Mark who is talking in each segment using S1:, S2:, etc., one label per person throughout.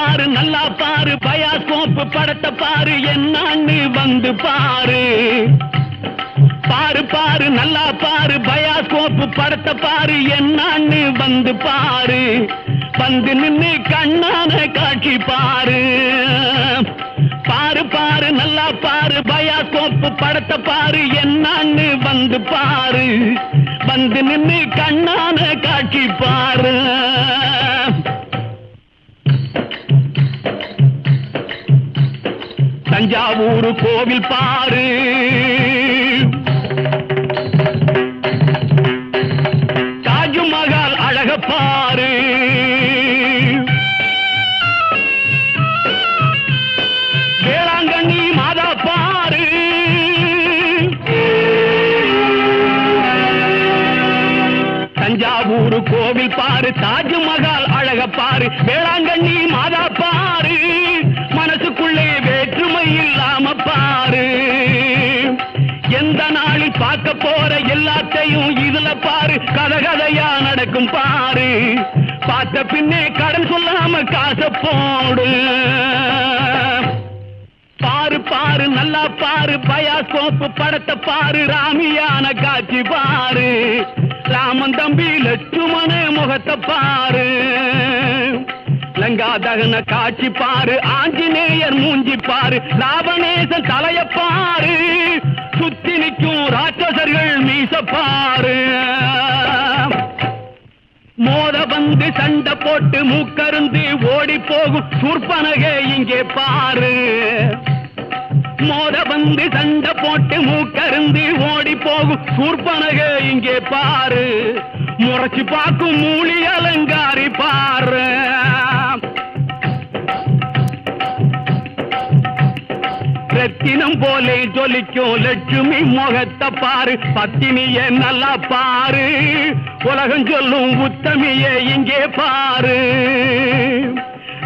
S1: பாரு நல்லா பாரு பயாஸ்கோப் படத்தை பாரு என்னன்னு வந்து பாரு பாரு பாரு நல்லா பாரு பயாஸ்கோப் படத்தை பாரு என்னன்னு வந்து பாரு வந்து நின்னு கண்ணான காட்சி பாரு பாரு பாரு நல்லா பாரு பயாஸ்கோப் படத்தை பாரு என்னன்னு வந்து பாரு வந்து நின்னு கண்ணான காட்சி பாரு தஞ்சாவூர் கோவில் பாரு தாஜ்மஹால் அழக பாரு வேளாங்கண்ணி மாதா பாரு தஞ்சாவூர் கோவில் பாரு தாஜ்மஹால் அழக பாரு வேளாங்கண்ணி மாதா பாரு மனசுக்குள்ளே வேற்றுமை இல்லாம பாரு எந்த நாளில் பார்க்க போற எல்லாத்தையும் இதுல பாரு கதையா நடக்கும் பாரு பார்த்த பின்னே கடன் சொல்லாம காசை போடு பாரு பாரு நல்லா பாரு பயாஸ்கோப் படத்தை பாரு ராமியான காட்சி பாரு ராமன் தம்பி லட்சுமண முகத்தை பாரு லங்கா தகன காட்சி பாரு ஆஞ்சநேயர் மூஞ்சி பாரு ராவணேசன் தலைய பாரு சுத்தி நிற்கும் ராட்சசர்கள் மீச பாரு மோத வந்து சண்டை போட்டு மூக்கருந்து ஓடி போகும் சூர்பனகை இங்கே பாரு மோத வந்து சண்டை போட்டு மூக்கருந்து ஓடி போகும் சூர்பனகை இங்கே பாரு முறைச்சு பார்க்கும் மூலி அலங்காரி பாரு ரத்தினம் போலே ஜொலிக்கும் லட்சுமி முகத்தை பாரு பத்தினிய நல்லா பாரு உலகம் சொல்லும் உத்தமிய இங்கே பாரு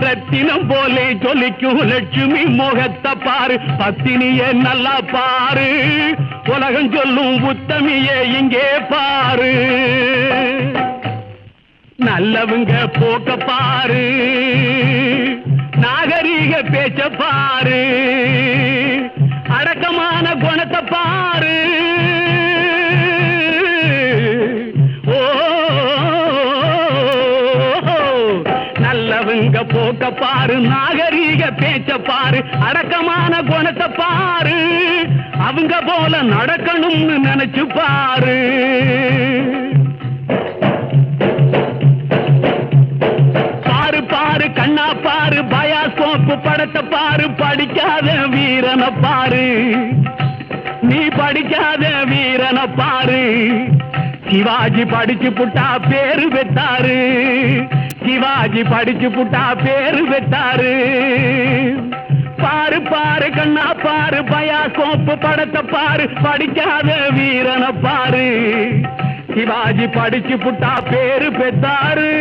S1: ரத்தினம் போலே ஜொலிக்கும் லட்சுமி முகத்தை பாரு பத்தினிய நல்லா பாரு உலகம் சொல்லும் உத்தமிய இங்கே பாரு நல்லவங்க போக்க பாரு நாகரீக பேச்ச பாரு அடக்கமான குணத்தை பாரு ஓ நல்லவங்க போக்க பாரு நாகரீக பேச்ச பாரு அடக்கமான குணத்தை பாரு அவங்க போல நடக்கணும்னு நினைச்சு பாரு பாரு கண்ணா பாரு பயாஸ்கோப் படத்தை பாரு படிக்காத வீரனை பாரு நீ படிக்காத வீரனை பாரு சிவாஜி படிச்சு புட்டா பேரு பெற்றாரு சிவாஜி படிச்சு புட்டா பேரு பெற்றாரு பாரு பாரு கண்ணா பாரு பயாஸ்கோப் படத்தை பாரு படிக்காத வீரனை பாரு சிவாஜி படிச்சு புட்டா பேரு பெற்றாரு